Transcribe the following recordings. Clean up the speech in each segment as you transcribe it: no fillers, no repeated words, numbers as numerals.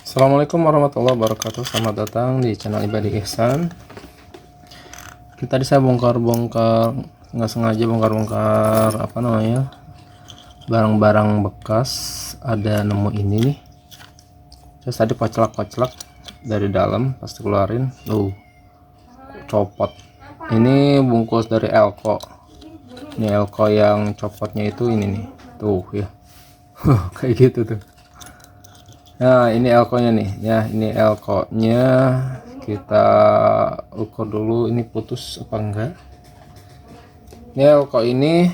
Assalamualaikum warahmatullahi wabarakatuh. Selamat datang di channel Ibadi Ihsan. Tadi saya bongkar-bongkar, nggak sengaja bongkar-bongkar barang-barang bekas. Ada nemu ini nih. Terus tadi paclak-paclak dari dalam, pasti keluarin. Copot. Ini bungkus dari Elko. Ini Elko yang copotnya itu ini nih. Tuh ya. Kayak gitu tuh. Nah, ini elko-nya nih ya, ini elko-nya kita ukur dulu ini putus apa enggak. Ini elko ini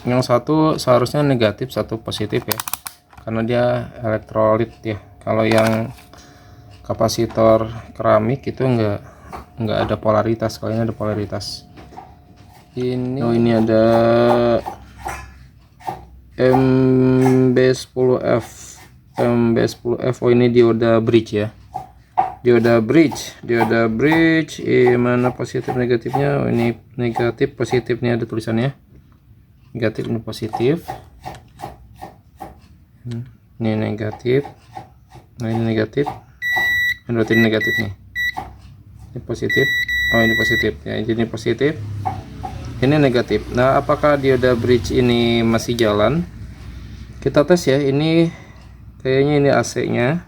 yang satu seharusnya negatif, satu positif ya, karena dia elektrolit ya. Kalau yang kapasitor keramik itu enggak ada polaritas, kalau ini ada polaritas. Ini ada MB10F. MB10F. Ini dioda bridge ya, dioda bridge. Mana positif negatifnya? Ini negatif, positif. Ini ada tulisannya negatif, ini positif. Ini negatif. Nah, ini negatif. Ini berarti ini negatif nih. Ini positif. Oh, ini positif ya. Jadi ini positif, ini negatif. Nah, apakah dioda bridge ini masih jalan? Kita tes ya. Ini kayaknya ini AC-nya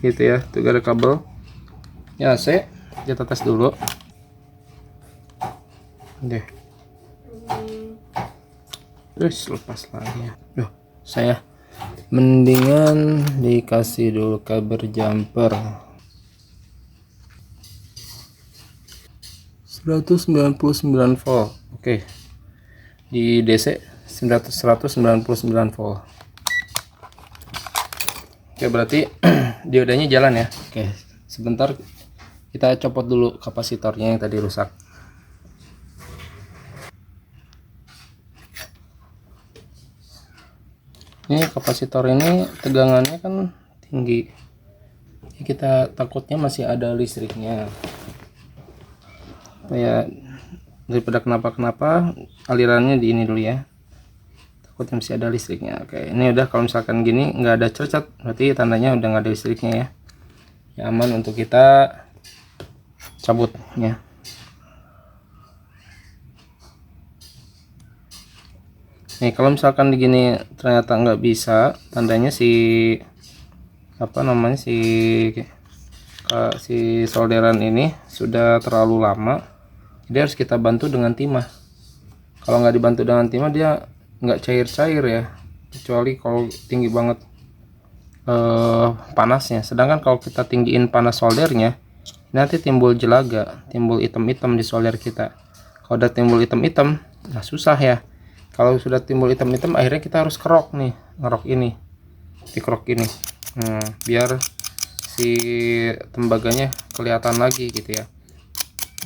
gitu ya, tuh ada kabel ya AC. Kita tes dulu deh. Terus lepas lagi ya. Saya mendingan dikasih dulu kabel jumper 199 volt. Oke, di DC 199 volt. Oke, berarti diodanya jalan ya. Oke, sebentar kita copot dulu kapasitornya yang tadi rusak. Ini kapasitor ini tegangannya kan tinggi. Kita takutnya masih ada listriknya. Ya, daripada kenapa-kenapa, alirannya di ini dulu ya. Takutnya masih ada listriknya. Oke, ini udah. Kalau misalkan gini nggak ada cercat, berarti tandanya udah nggak ada listriknya ya. Ya, aman untuk kita cabut ya. Nih, kalau misalkan begini ternyata nggak bisa, tandanya si solderan ini sudah terlalu lama. Jadi harus kita bantu dengan timah. Kalau nggak dibantu dengan timah, dia nggak cair-cair ya, kecuali kalau tinggi banget panasnya. Sedangkan kalau kita tinggiin panas soldernya, nanti timbul jelaga, timbul hitam-hitam di solder kita. Kalau udah timbul hitam-hitam, nah susah ya. Kalau sudah timbul hitam-hitam, akhirnya kita harus kerok nih, ngerok ini, dikerok ini, biar si tembaganya kelihatan lagi gitu ya.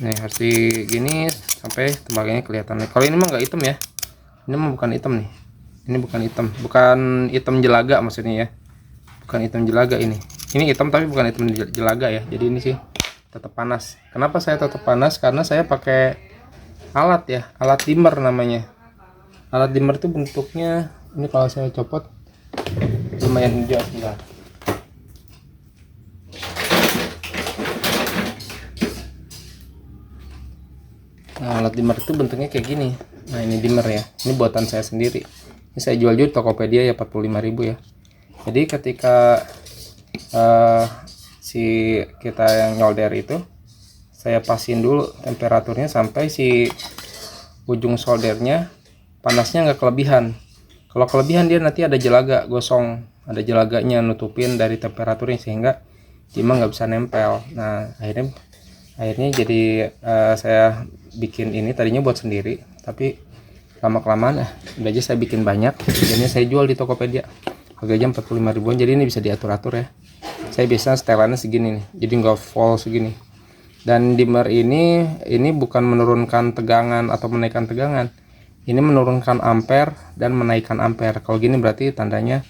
Nih, harus gini sampai tembaganya kelihatan. Kalau ini mah nggak hitam ya. Ini mah bukan hitam nih. Ini bukan hitam jelaga maksudnya ya. Bukan hitam jelaga ini. Ini hitam tapi bukan hitam jelaga ya. Jadi ini sih tetap panas. Kenapa saya tetap panas? Karena saya pakai alat ya, alat dimmer namanya. Alat dimmer itu bentuknya ini, kalau saya copot lumayan hijau sebentar. Nah, alat dimmer itu bentuknya kayak gini. Nah, ini dimmer ya. Ini buatan saya sendiri. Ini saya jual di Tokopedia ya, 45.000 ya. Jadi ketika si kita yang nyolder itu, saya pasin dulu temperaturnya sampai si ujung soldernya panasnya nggak kelebihan. Kalau kelebihan dia nanti ada jelaga gosong, ada jelaganya nutupin dari temperaturnya sehingga timah nggak bisa nempel. Nah, akhirnya jadi saya bikin ini tadinya buat sendiri, tapi lama-kelamaan udah aja saya bikin banyak. Jadinya saya jual di Tokopedia harganya 45.000-an. Jadi ini bisa diatur-atur ya. Saya biasanya setelannya segini nih, jadi nggak full segini. Dan dimmer ini bukan menurunkan tegangan atau menaikkan tegangan, ini menurunkan ampere dan menaikkan ampere. Kalau gini berarti tandanya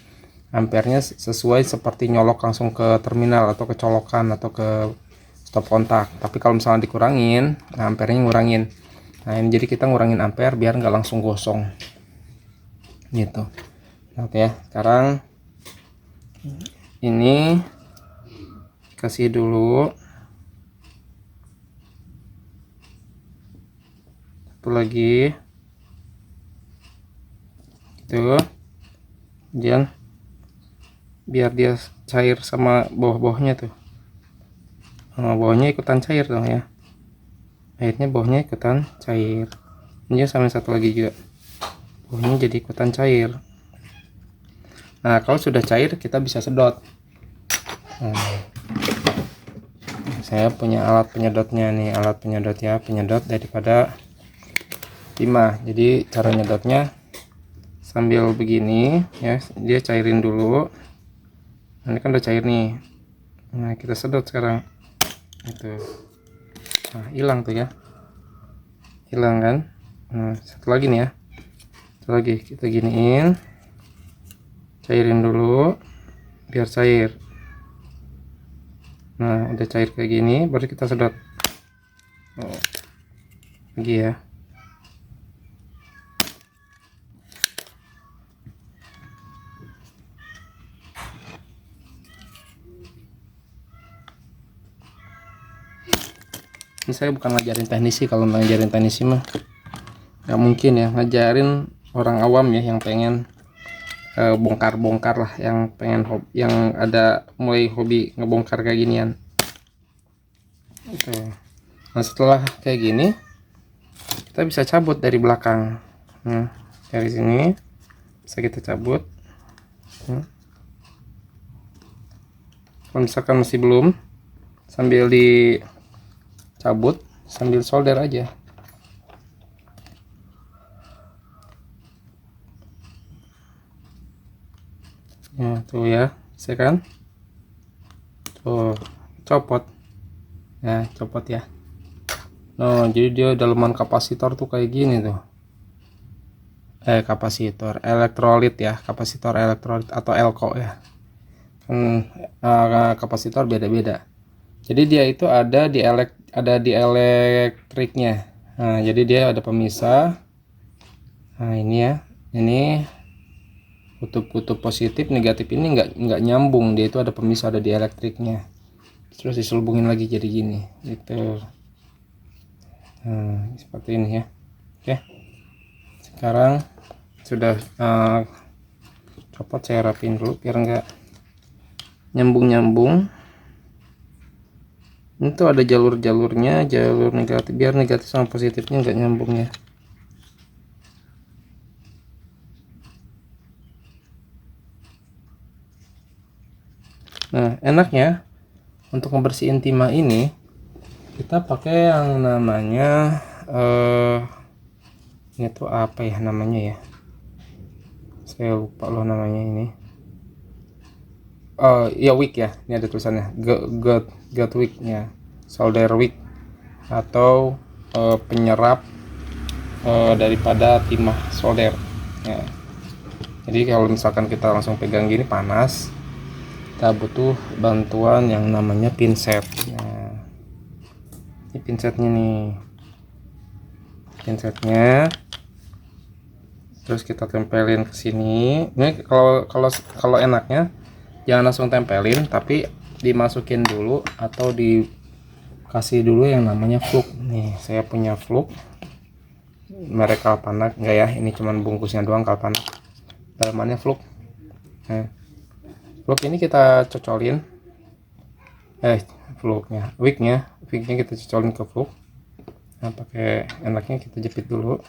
ampernya sesuai seperti nyolok langsung ke terminal atau ke colokan atau ke stop kontak. Tapi kalau misalnya dikurangin, nah ampernya ngurangin. Nah, ini jadi kita ngurangin ampere biar nggak langsung gosong gitu. Oke ya, sekarang ini kasih dulu. Satu lagi. Itu. Kemudian biar dia cair sama bawah-bawahnya tuh. Bawahnya ikutan cair dong ya. Akhirnya bawahnya ikutan cair. Ini sama satu lagi juga. Bawahnya jadi ikutan cair. Nah, kalau sudah cair kita bisa sedot. Saya punya alat penyedotnya nih, alat penyedot ya, penyedot daripada timah. Jadi cara nyedotnya sambil begini ya, dia cairin dulu. Ini kan udah cair nih. Nah, kita sedot sekarang. Itu. Nah, hilang tuh ya. Hilang kan? Nah, satu lagi nih ya. Satu lagi kita giniin. Cairin dulu biar cair. Nah, udah cair kayak gini, baru kita sedot. Lagi ya. Ini saya bukan ngajarin teknisi, kalau ngajarin teknisi mah nggak mungkin ya, ngajarin orang awam ya yang pengen bongkar-bongkar lah, yang pengen yang ada mulai hobi ngebongkar kayak ginian. Oke. Nah, setelah kayak gini kita bisa cabut dari belakang. Nah, dari sini bisa kita cabut. Kalau misalkan masih belum, sambil dicabut sambil solder aja. Ya, tuh ya, bisa kan? Tuh, copot. Ya, copot ya. Nah, jadi dia daleman kapasitor tuh kayak gini tuh. Kapasitor elektrolit ya, kapasitor elektrolit atau elko ya. Kapasitor beda-beda. Jadi dia itu ada di elektriknya. Nah, jadi dia ada pemisah. Nah, ini ya. Ini kutub-kutub positif negatif ini nggak nyambung, dia itu ada pemisah, ada di elektriknya, terus diselubungin lagi jadi gini gitu. Nah, seperti ini ya. Oke, sekarang sudah copot, saya rapin dulu biar nggak nyambung. Itu ada jalur-jalurnya, jalur negatif, biar negatif sama positifnya nggak nyambung ya. Nah, enaknya untuk membersihin timah ini kita pakai yang namanya ini tuh apa ya namanya ya, saya lupa loh namanya ini. Ya wick ya, ini ada tulisannya gut wick ya, solder wick atau penyerap daripada timah solder ya. Jadi kalau misalkan kita langsung pegang gini panas, kita butuh bantuan yang namanya pinset. Nah, ini pinsetnya nih, pinsetnya terus kita tempelin ke sini. Ini kalau enaknya jangan langsung tempelin, tapi dimasukin dulu atau dikasih dulu yang namanya fluk. Nih, saya punya fluk merek Kalpanak, enggak ya, ini cuman bungkusnya doang Kalpanak, dalamannya fluk. Nah, fluk ini kita cocolin, wignya kita cocolin ke fluk. Nah, pakai enaknya kita jepit dulu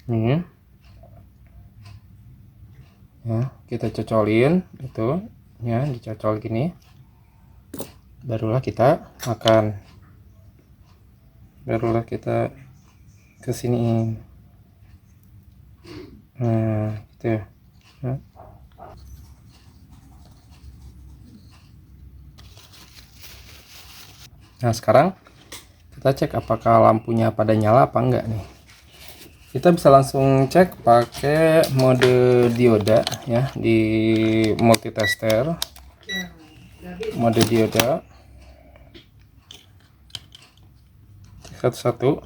ini ya, kita cocolin itu ya, dicocol gini, barulah kita kesiniin. Nah, gitu ya. Nah, sekarang kita cek apakah lampunya pada nyala apa enggak nih. Kita bisa langsung cek pakai mode dioda ya, di multitester mode dioda satu-satu.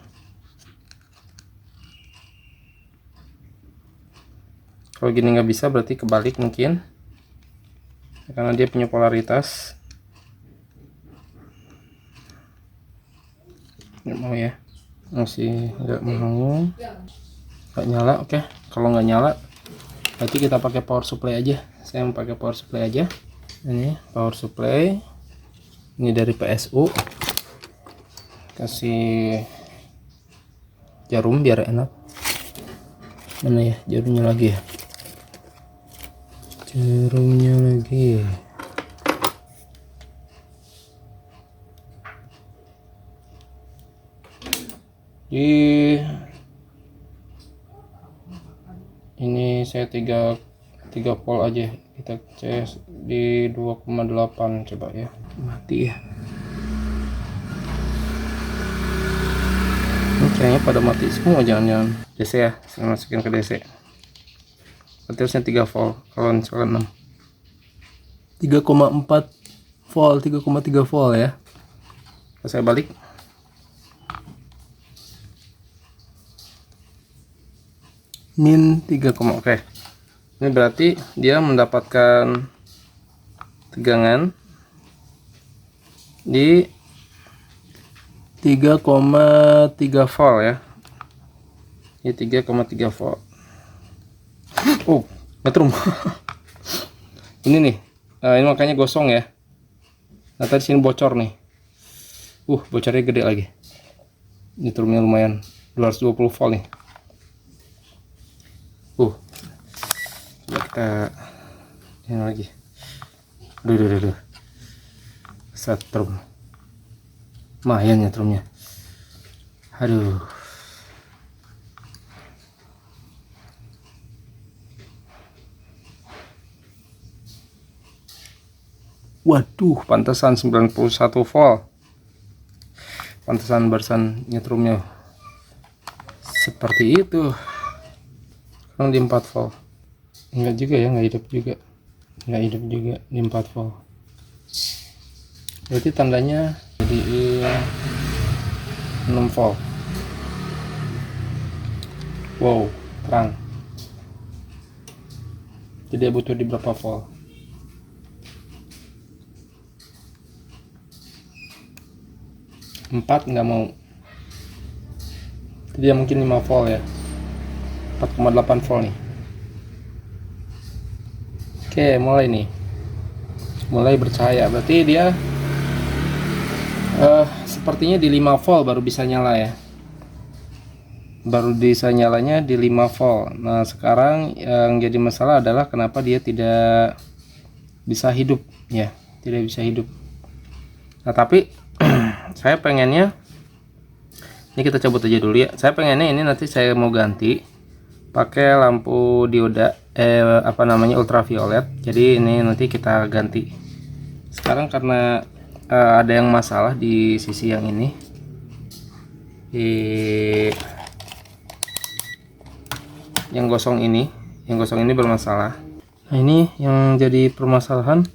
Kalau gini nggak bisa berarti kebalik mungkin. karena dia punya polaritas. Nggak mau ya, masih nggak mau, nggak nyala. Oke, kalau nggak nyala berarti kita pakai power supply aja. Saya mau pakai power supply aja. Ini power supply, ini dari PSU, kasih jarum biar enak. Mana ya jarumnya lagi ya, jarumnya lagi. Ini saya 3 volt aja, kita cas di 2,8 coba ya. Mati ya, ini kayaknya pada mati semua. Jangan-jangan DC ya, saya masukin ke DC. Berarti harusnya 3 volt, kalau misalkan 6 3,4 volt, 3,3 volt ya. Saya balik. Min 3, oke. Ini berarti dia mendapatkan tegangan di 3,3 volt ya. Ini 3,3 volt. Oh, metrum. Ini nih. Ini makanya gosong ya. Nah, tadi sini bocor nih. Bocornya gede lagi. Ini trumnya lumayan, 220 volt nih. Coba kita ini lagi. Duh. Setrum. Lumayan ya trumnya. Aduh. Waduh, pantesan 91 volt. Pantesan barusan nyetrumnya seperti itu. Sekarang di 4 volt. Enggak juga ya, enggak hidup juga di 4 volt. Berarti tandanya jadi 6 volt. Wow, terang. Jadi dia butuh di berapa volt? 4 nggak mau. Dia mungkin 5 volt ya. 4,8 volt nih. Oke, mulai bercahaya. Berarti dia sepertinya di 5 volt baru bisa nyala ya. Baru bisa nyalanya di 5 volt. Nah, sekarang yang jadi masalah adalah kenapa dia tidak bisa hidup ya. Tidak bisa hidup. Nah, tapi saya pengennya, ini kita cabut aja dulu ya. Saya pengennya ini nanti saya mau ganti pakai lampu dioda ultraviolet. Jadi ini nanti kita ganti. Sekarang karena ada yang masalah di sisi yang ini, yang gosong ini bermasalah. Nah, ini yang jadi permasalahan.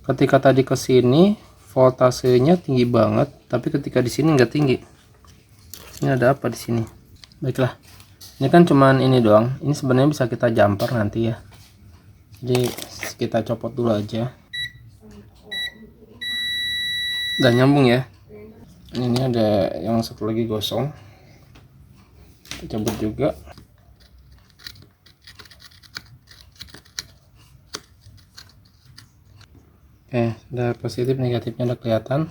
Ketika tadi ke sini voltasenya tinggi banget, tapi ketika di sini nggak tinggi. Ini ada apa di sini? Baiklah, ini kan cuman ini doang. Ini sebenarnya bisa kita jumper nanti ya. Jadi kita copot dulu aja. Dan nyambung ya. Ini ada yang satu lagi gosong. Kita cabut juga. Oke, ada positif negatifnya udah kelihatan.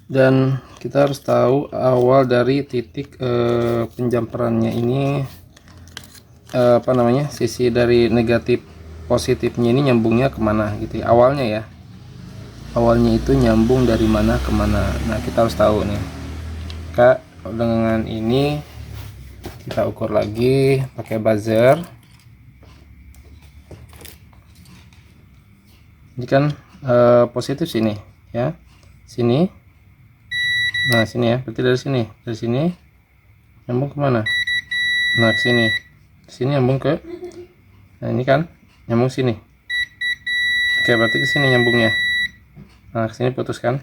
Dan kita harus tahu awal dari titik penjamperannya ini, sisi dari negatif positifnya ini nyambungnya kemana gitu ya, awalnya ya. Awalnya itu nyambung dari mana ke mana. Nah, kita harus tahu nih. Kak, dengan ini kita ukur lagi pakai buzzer. Ini kan positif sini ya, sini. Nah, sini ya, berarti dari sini nyambung kemana? Nah, ke sini nyambung ke, nah ini kan nyambung sini. Oke, berarti ke sini nyambungnya. Nah, ke sini putus kan.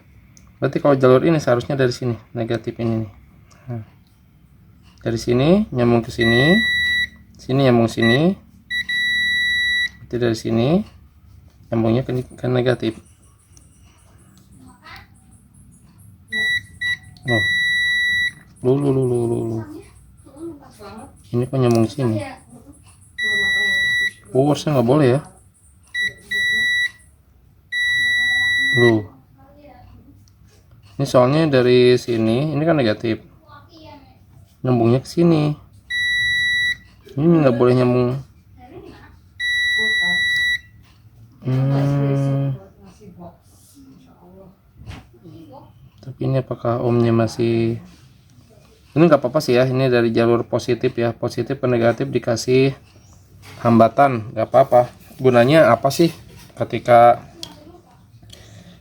Berarti kalau jalur ini seharusnya dari sini, negatif ini nih. Nah, dari sini nyambung ke sini, sini nyambung sini. Berarti dari sini nyambungnya ke negatif. Oh, lu. Ini kok nyambung sini? Oh, harusnya nggak boleh ya. Lu. Ini soalnya dari sini, ini kan negatif. Nyambungnya ke sini. Ini nggak boleh nyambung. Tapi ini apakah ohmnya masih? Ini nggak apa-apa sih ya. Ini dari jalur positif ya. Positif ke negatif dikasih hambatan, nggak apa-apa. Gunanya apa sih? Ketika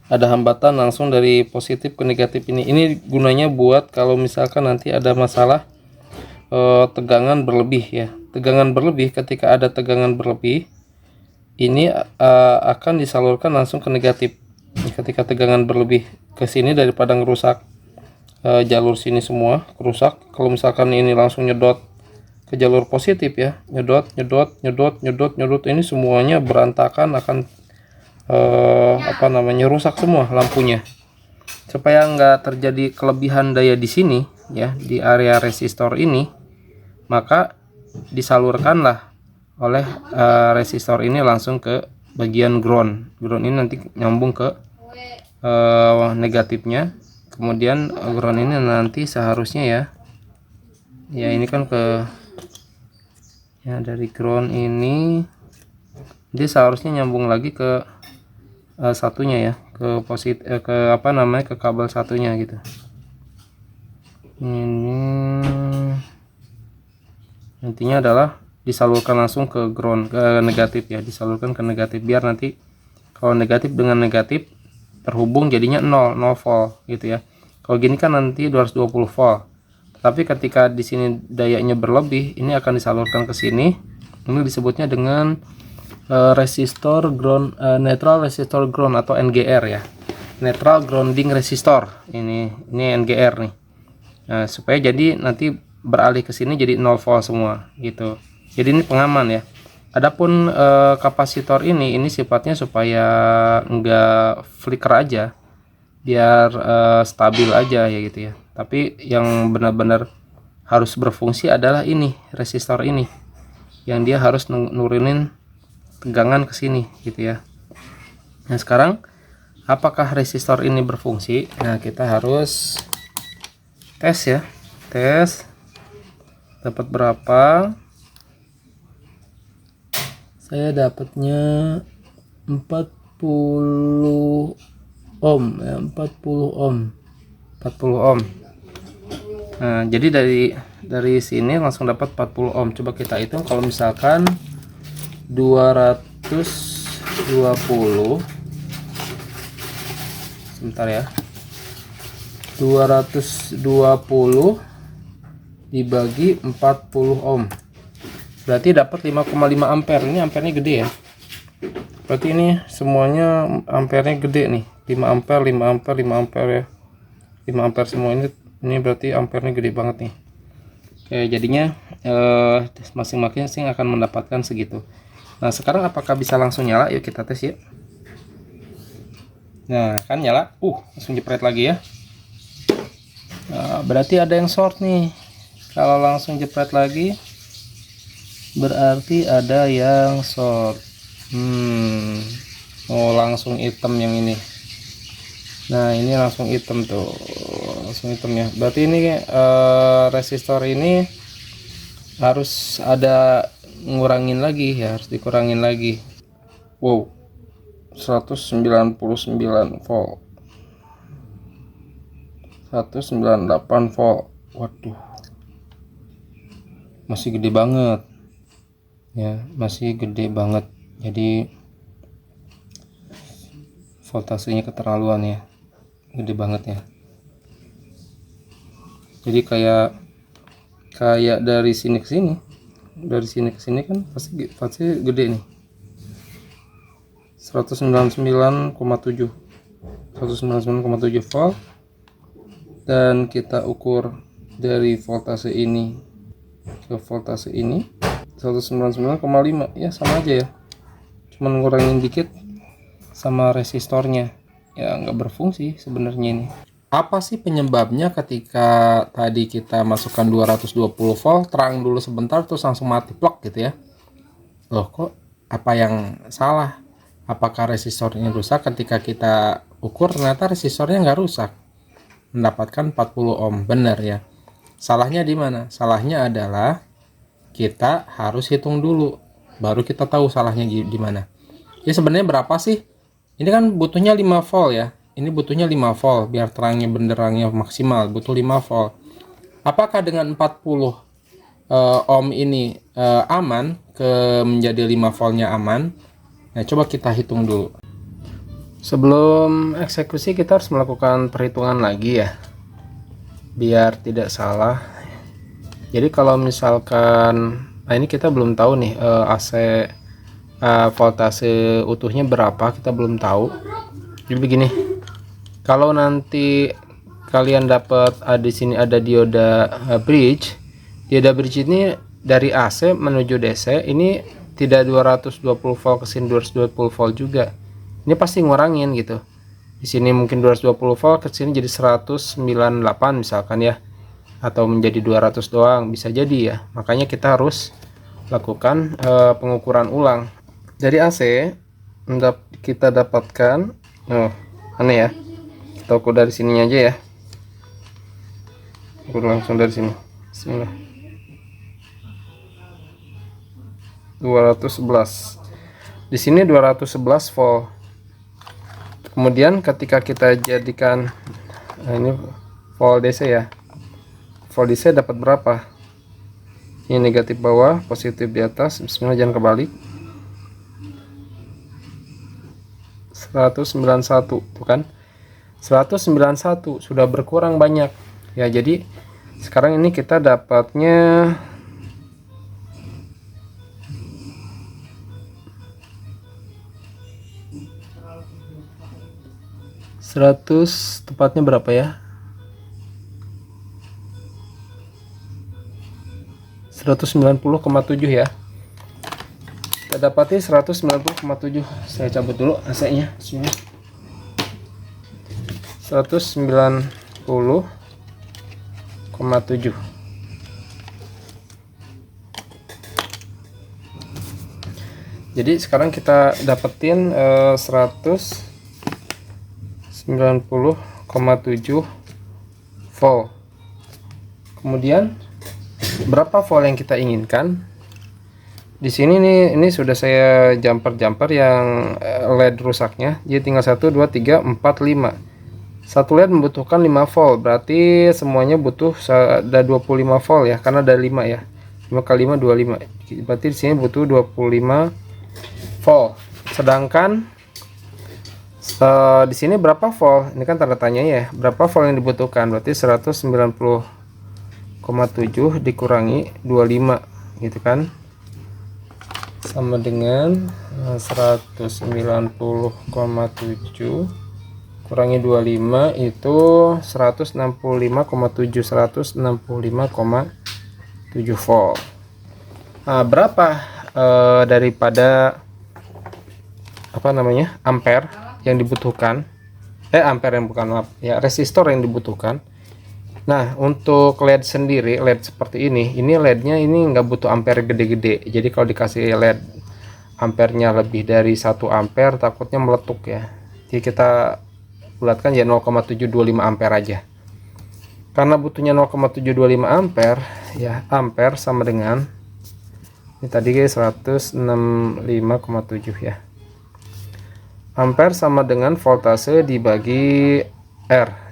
ada hambatan langsung dari positif ke negatif ini gunanya buat kalau misalkan nanti ada masalah tegangan berlebih ya. Tegangan berlebih, ketika ada tegangan berlebih ini akan disalurkan langsung ke negatif. Ketika tegangan berlebih ke sini, daripada ngerusak jalur sini semua kerusak. Kalau misalkan ini langsung nyedot ke jalur positif ya, nyedot ini semuanya berantakan, akan rusak semua lampunya. Supaya nggak terjadi kelebihan daya di sini ya, di area resistor ini, maka disalurkanlah oleh resistor ini langsung ke bagian ground ini, nanti nyambung ke negatifnya. Kemudian ground ini nanti seharusnya ya ini kan ke ya, dari ground ini dia seharusnya nyambung lagi ke satunya ya, ke positif ke kabel satunya gitu. Ini nantinya adalah disalurkan langsung ke ground, ke negatif ya, disalurkan ke negatif, biar nanti kalau negatif dengan negatif terhubung jadinya 0 volt gitu ya. Kalau gini kan nanti 220 volt. Tapi ketika di sini dayanya berlebih, ini akan disalurkan ke sini. Ini disebutnya dengan resistor ground, neutral resistor ground atau NGR ya, neutral grounding resistor. Ini NGR nih. Nah, supaya jadi nanti beralih ke sini jadi 0 volt semua gitu. Jadi ini pengaman ya. Adapun kapasitor ini sifatnya supaya enggak flicker aja, biar stabil aja ya gitu ya. Tapi yang benar-benar harus berfungsi adalah ini resistor ini, yang dia harus nurunin tegangan ke sini gitu ya. Nah, sekarang apakah resistor ini berfungsi? Nah, kita harus tes ya. Tes dapat berapa? Saya dapatnya 40 ohm ya, 40 ohm. Nah, jadi dari sini langsung dapat 40 ohm. Coba kita hitung kalau misalkan 220, sebentar ya, 220 dibagi 40 ohm berarti dapat 5,5 ampere. Ini ampernya gede ya, berarti ini semuanya ampernya gede nih, 5 ampere, 5 ampere, 5 ampere ya, 5 ampere semua ini berarti ampernya gede banget nih. Oke, jadinya masing-masing akan mendapatkan segitu. Nah, sekarang apakah bisa langsung nyala? Yuk kita tes ya. Nah, kan nyala. Langsung jepret lagi ya. Nah, berarti ada yang short nih. Kalau langsung jepret lagi berarti ada yang short. Langsung hitam yang ini. Nah, ini langsung hitam tuh. Langsung hitam ya. Berarti ini resistor ini harus ada ngurangin lagi ya, harus dikurangin lagi. 199 volt, 198 volt. Waduh, masih gede banget ya, masih gede banget. Jadi voltasenya keterlaluan ya, gede banget ya. Jadi kayak dari sini ke sini, dari sini ke sini kan pasti gede nih. 199,7. 199,7 volt, dan kita ukur dari voltase ini ke voltase ini 199,5, ya sama aja ya, cuman ngurangin dikit sama resistornya, ya nggak berfungsi sebenarnya ini. Apa sih penyebabnya ketika tadi kita masukkan 220 volt, terang dulu sebentar terus langsung mati plok gitu ya? Loh, kok apa yang salah? Apakah resistornya rusak? Ketika kita ukur ternyata resistornya nggak rusak, mendapatkan 40 ohm. Benar ya. Salahnya di mana? Salahnya adalah kita harus hitung dulu, baru kita tahu salahnya di mana. Ya sebenarnya berapa sih? Ini kan butuhnya 5 volt ya. Ini butuhnya 5 volt biar terangnya benderangnya maksimal, butuh 5 volt. Apakah dengan 40 ohm ini aman ke menjadi 5 voltnya aman? Nah, coba kita hitung dulu. Sebelum eksekusi kita harus melakukan perhitungan lagi ya, biar tidak salah. Jadi kalau misalkan, nah ini kita belum tahu nih AC voltase utuhnya berapa, kita belum tahu. Jadi begini, kalau nanti kalian dapat di sini ada dioda bridge. Dioda bridge ini dari AC menuju DC ini tidak 220 volt ke sini 220 volt juga. Ini pasti ngurangin gitu. Di sini mungkin 220 volt ke sini jadi 198 misalkan ya. Atau menjadi 200 doang, bisa jadi ya. Makanya kita harus lakukan pengukuran ulang. Dari AC kita dapatkan aneh ya. Kita ukur dari sininya aja ya. Ukur langsung dari sini. Bismillah. 211. Di sini 211 volt. Kemudian ketika kita jadikan ini volt DC ya. Volt DC dapat berapa? Ini negatif bawah, positif di atas. Bismillah, jangan kebalik. 191 tuh kan. 191 sudah berkurang banyak ya. Jadi sekarang ini kita dapatnya tepatnya berapa ya, 190,7 ya. Kita dapati 190,7. Saya cabut dulu AC-nya. 190,7. Jadi sekarang kita dapetin 190,7 volt. Kemudian berapa volt yang kita inginkan? Di sini nih, ini sudah saya jumper yang LED rusaknya. Jadi tinggal 1 2 3 4 5. Satu LED membutuhkan 5 volt, berarti semuanya butuh ada 25 volt ya, karena ada 5 ya. 5 kali 5 25. Berarti di sini butuh 25 volt. Sedangkan di sini berapa volt? Ini kan tanda tanya ya. Berapa volt yang dibutuhkan? Berarti 190,7 dikurangi 25 gitu kan. Sama dengan 190,7 kurangi 25 itu 165,7 volt. Nah, berapa daripada apa namanya ampere yang dibutuhkan, ampere yang bukan ya, resistor yang dibutuhkan. Nah, untuk LED sendiri, LED seperti ini LED-nya ini nggak butuh ampere gede-gede. Jadi kalau dikasih LED ampernya lebih dari 1 ampere takutnya meletuk ya. Jadi kita bulatkan ya 0,725 ampere aja. Karena butuhnya 0,725 ampere ya, ampere sama dengan ini tadi guys 165,7 ya. Ampere sama dengan voltase dibagi R.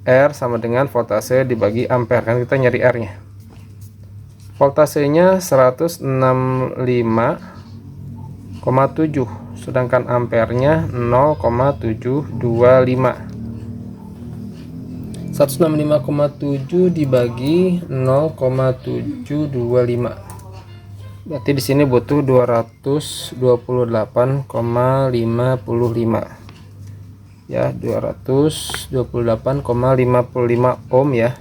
R sama dengan voltase dibagi ampere, kan kita nyari R nya. Voltasenya 165,7, sedangkan ampernya 0,725. 165,7 dibagi 0,725, berarti di sini butuh 228,55. ya, 228,55 ohm ya.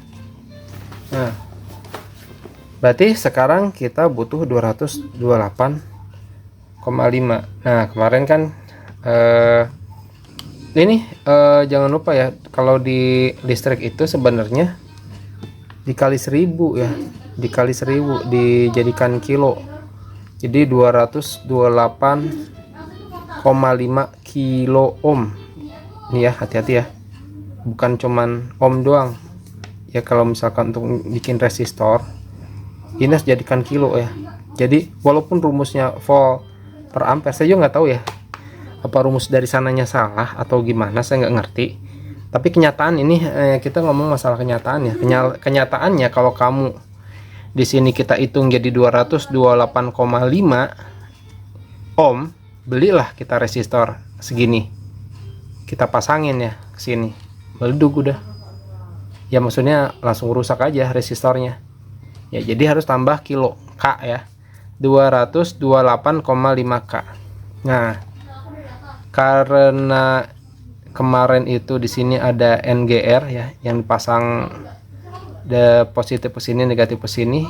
Nah, berarti sekarang kita butuh 228,5. Nah, kemarin kan ini jangan lupa ya, kalau di listrik itu sebenarnya dikali 1000 ya, dikali 1000 dijadikan kilo, jadi 228,5 kilo ohm. Ini ya, hati-hati ya, bukan cuman ohm doang ya. Kalau misalkan untuk bikin resistor ini harus jadikan kilo ya. Jadi walaupun rumusnya volt per ampere, saya juga nggak tahu ya apa rumus dari sananya salah atau gimana, saya nggak ngerti. Tapi kenyataan ini kita ngomong masalah kenyataan ya. Kenyataannya kalau kamu di sini kita hitung jadi 228,5 ohm, belilah kita resistor segini, kita pasangin ya ke sini, meleduk udah. Ya maksudnya langsung rusak aja resistornya. Ya jadi harus tambah kilo K ya. 228,5 K. Nah, karena kemarin itu di sini ada NGR ya, yang dipasang positif ke sini, negatif ke sini.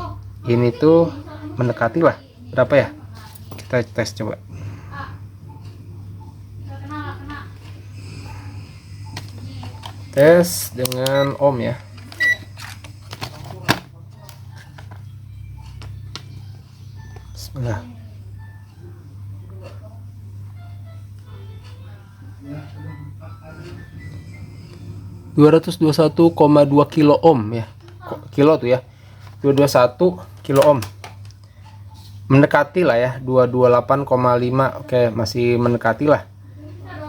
Ini tuh mendekati lah berapa ya? Kita tes coba. Tes dengan ohm ya. Bismillah. (221,2 kilo ohm ya. Kilo tuh ya. 221 kilo ohm. Mendekati lah ya, 228,5. Oke, masih mendekati lah.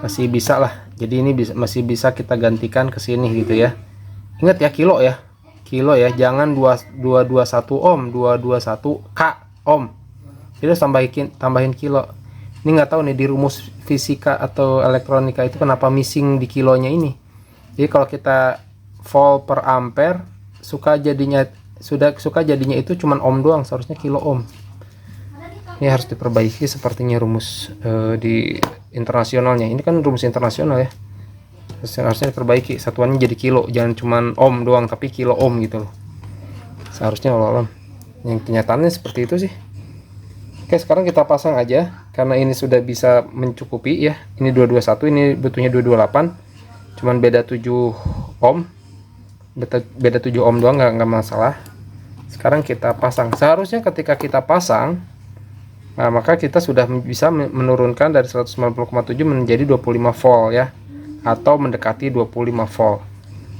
Masih bisa lah. Jadi ini masih bisa kita gantikan ke sini gitu ya. Ingat ya, kilo ya. Kilo ya, jangan 221 ohm, 221 K ohm. Jadi tambahin kilo. Ini nggak tahu nih di rumus fisika atau elektronika itu kenapa missing di kilonya ini. Jadi kalau kita volt per ampere suka jadinya itu cuman ohm doang, seharusnya kilo ohm. Ini harus diperbaiki sepertinya rumus di internasionalnya. Ini kan rumus internasional ya. Harusnya diperbaiki, satuannya jadi kilo, jangan cuman ohm doang tapi kilo ohm gitu loh. Seharusnya Allah alam. Yang kenyataannya seperti itu sih. Oke, sekarang kita pasang aja karena ini sudah bisa mencukupi ya. Ini 221, ini butuhnya 228. Cuman beda 7 ohm. Beda 7 ohm doang, nggak masalah. Sekarang kita pasang. Seharusnya ketika kita pasang, nah, maka kita sudah bisa menurunkan dari 190,7 menjadi 25 volt ya, atau mendekati 25 volt.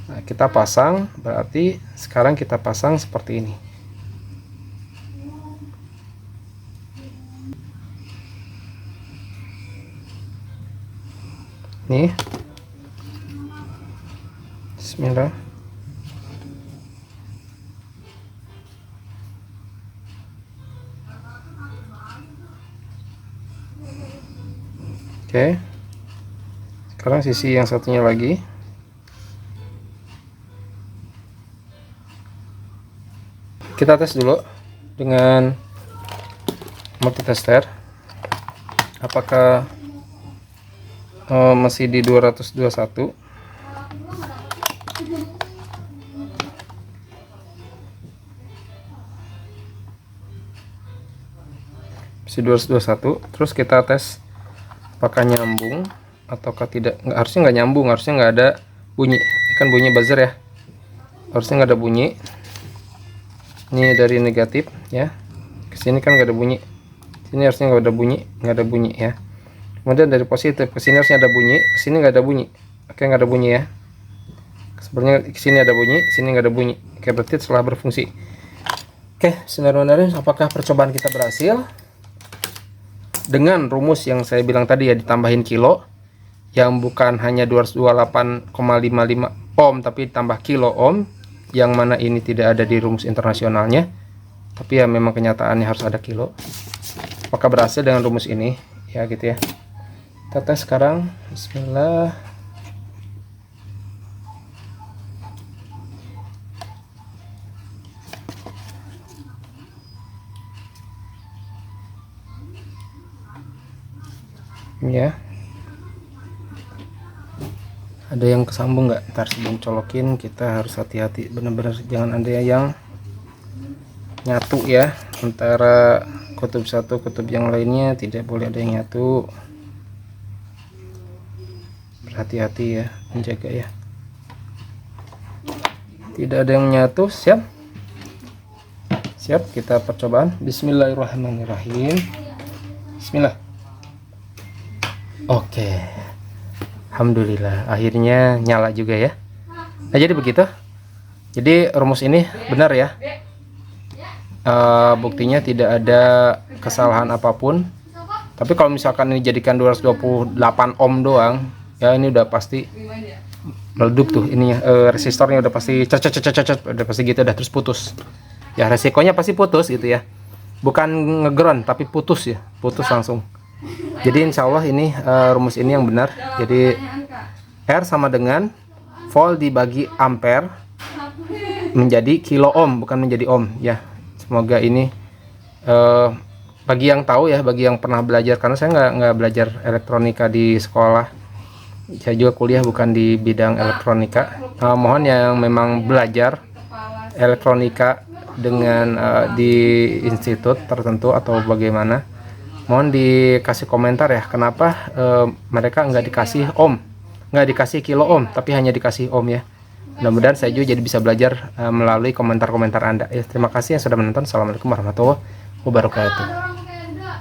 Nah, kita pasang, berarti sekarang kita pasang seperti ini. Nih. Bismillah. Oke. Sekarang sisi yang satunya lagi. Kita tes dulu dengan multitester. Apakah masih di 221? Masih 221. Terus kita tes apakah nyambung ataukah tidak. Harusnya nggak nyambung, harusnya nggak ada bunyi. Ini kan bunyi buzzer ya, harusnya nggak ada bunyi. Ini dari negatif ya, kesini kan nggak ada bunyi, sini harusnya nggak ada bunyi ya. Kemudian dari positif ke sini harusnya ada bunyi, ke sini nggak ada bunyi. Oke, nggak ada bunyi ya. Sebenarnya ke sini ada bunyi, sini nggak ada bunyi. Oke, berarti setelah berfungsi. Oke, sebenarnya apakah percobaan kita berhasil? Dengan rumus yang saya bilang tadi ya, ditambahin kilo, yang bukan hanya 228,55 ohm tapi tambah kilo ohm, yang mana ini tidak ada di rumus internasionalnya, tapi ya memang kenyataannya harus ada kilo. Apakah berhasil dengan rumus ini ya gitu ya. Kita tes sekarang. Bismillah. Ya. Ada yang kesambung nggak? Ntar sebelum colokin kita harus hati-hati, bener-bener jangan ada yang nyatu ya antara kutub satu kutub yang lainnya, tidak boleh ada yang nyatu. Berhati-hati ya, menjaga ya, tidak ada yang nyatu. Siap, kita percobaan. Bismillahirrahmanirrahim. Bismillah. Oke, alhamdulillah akhirnya nyala juga ya. Nah jadi begitu, jadi rumus ini benar ya. Buktinya tidak ada kesalahan apapun. Tapi kalau misalkan ini jadikan 228 ohm doang ya, ini udah pasti meleduk tuh ininya, resistornya udah pasti udah pasti gitu, udah terus putus ya, resikonya pasti putus gitu ya, bukan ngeground tapi putus ya, putus langsung. Jadi insya Allah ini rumus ini yang benar. Jadi R sama dengan volt dibagi ampere menjadi kilo ohm, bukan menjadi ohm ya. Semoga ini bagi yang tahu ya, bagi yang pernah belajar, karena saya nggak belajar elektronika di sekolah, saya juga kuliah bukan di bidang elektronika. Mohon yang memang belajar elektronika dengan di institut tertentu atau bagaimana, mohon dikasih komentar ya, kenapa mereka nggak dikasih ohm, nggak dikasih kilo ohm, tapi hanya dikasih ohm ya. Mudah-mudahan saya juga jadi bisa belajar melalui komentar-komentar Anda ya. Terima kasih yang sudah menonton. Assalamualaikum warahmatullahi wabarakatuh.